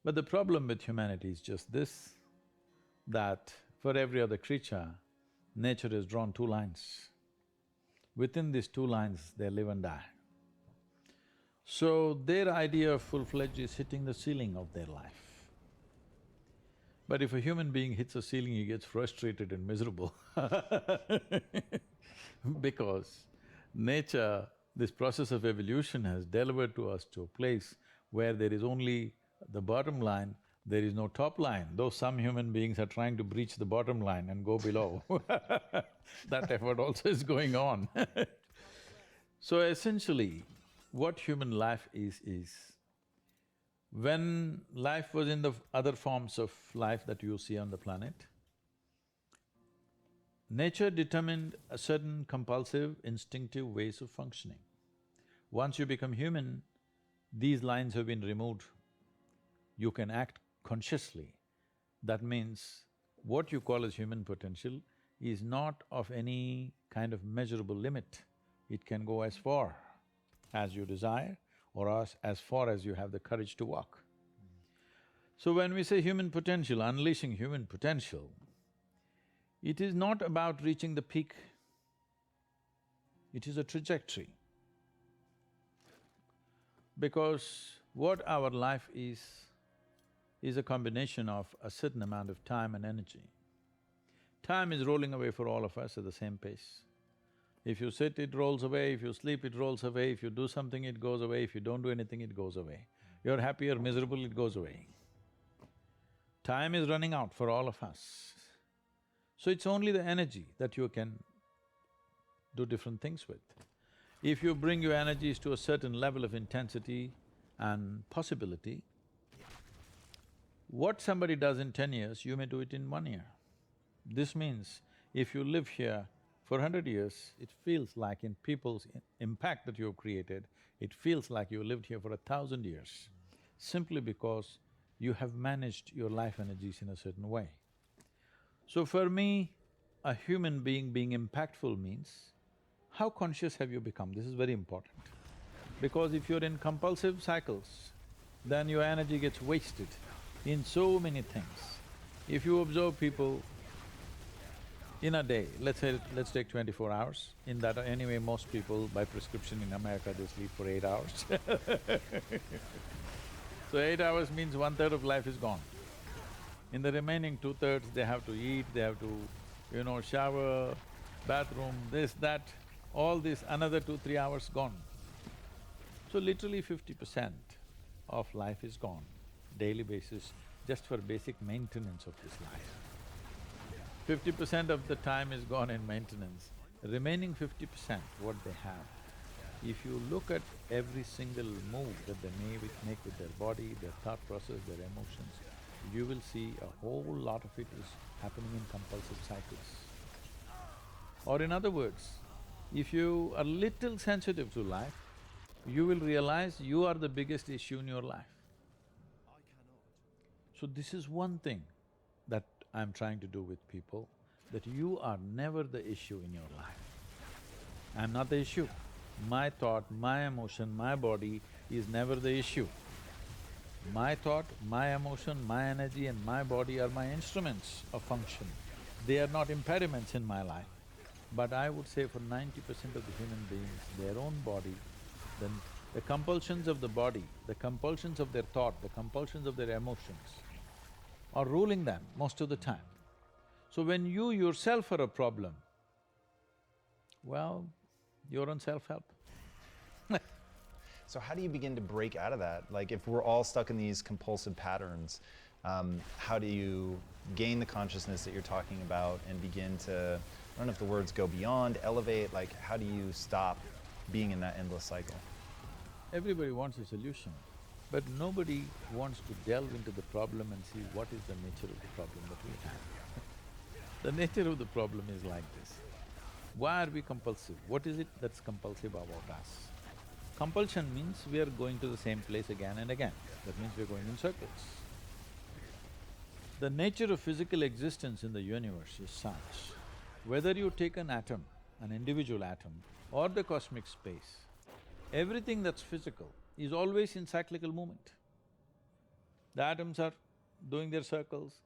But the problem with humanity is just this, that for every other creature, nature has drawn two lines. Within these two lines, they live and die. So their idea of full-fledged is hitting the ceiling of their life. But if a human being hits a ceiling, he gets frustrated and miserable because nature, this process of evolution has delivered to us to a place where there is only the bottom line, there is no top line, though some human beings are trying to breach the bottom line and go below that effort also is going on So essentially, what human life is when life was in the other forms of life that you see on the planet, nature determined a certain compulsive, instinctive ways of functioning. Once you become human, these lines have been removed. You can act consciously. That means what you call as human potential is not of any kind of measurable limit. It can go as far as you desire or as far as you have the courage to walk. So when we say human potential, unleashing human potential, it is not about reaching the peak, it is a trajectory. Because what our life is a combination of a certain amount of time and energy. Time is rolling away for all of us at the same pace. If you sit, it rolls away, if you sleep, it rolls away, if you do something, it goes away, if you don't do anything, it goes away. You're happy or miserable, it goes away. Time is running out for all of us. So it's only the energy that you can do different things with. If you bring your energies to a certain level of intensity and possibility, what somebody does in 10 years, you may do it in 1 year. This means if you live here for 100 years, it feels like in people's impact that you have created, it feels like you lived here for 1,000 years, simply because you have managed your life energies in a certain way. So for me, a human being impactful means, how conscious have you become? This is very important. Because if you're in compulsive cycles, then your energy gets wasted in so many things. If you observe people in a day, let's take 24 hours, in that anyway most people by prescription in America they sleep for 8 hours So 8 hours means 1/3 of life is gone. In the remaining 2/3 they have to eat, they have to, shower, bathroom, this, that, all this, another 2-3 hours gone. So literally 50% of life is gone, daily basis, just for basic maintenance of this life. 50% of the time is gone in maintenance, remaining 50% what they have. If you look at every single move that they make with their body, their thought process, their emotions, you will see a whole lot of it is happening in compulsive cycles. Or in other words, if you are little sensitive to life, you will realize you are the biggest issue in your life. So this is one thing that I'm trying to do with people, that you are never the issue in your life. I'm not the issue. My thought, my emotion, my body is never the issue. My thought, my emotion, my energy and my body are my instruments of function. They are not impediments in my life. But I would say for 90% of the human beings, their own body, then the compulsions of the body, the compulsions of their thought, the compulsions of their emotions are ruling them most of the time. So when you yourself are a problem, well, you're on self-help. So how do you begin to break out of that? Like if we're all stuck in these compulsive patterns, how do you gain the consciousness that you're talking about and begin to, I don't know if the words go beyond, elevate, like how do you stop being in that endless cycle? Everybody wants a solution, but nobody wants to delve into the problem and see what is the nature of the problem that we have. The nature of the problem is like this. Why are we compulsive? What is it that's compulsive about us? Compulsion means we are going to the same place again and again. That means we're going in circles. The nature of physical existence in the universe is such, whether you take an atom, an individual atom, or the cosmic space, everything that's physical is always in cyclical movement. The atoms are doing their circles,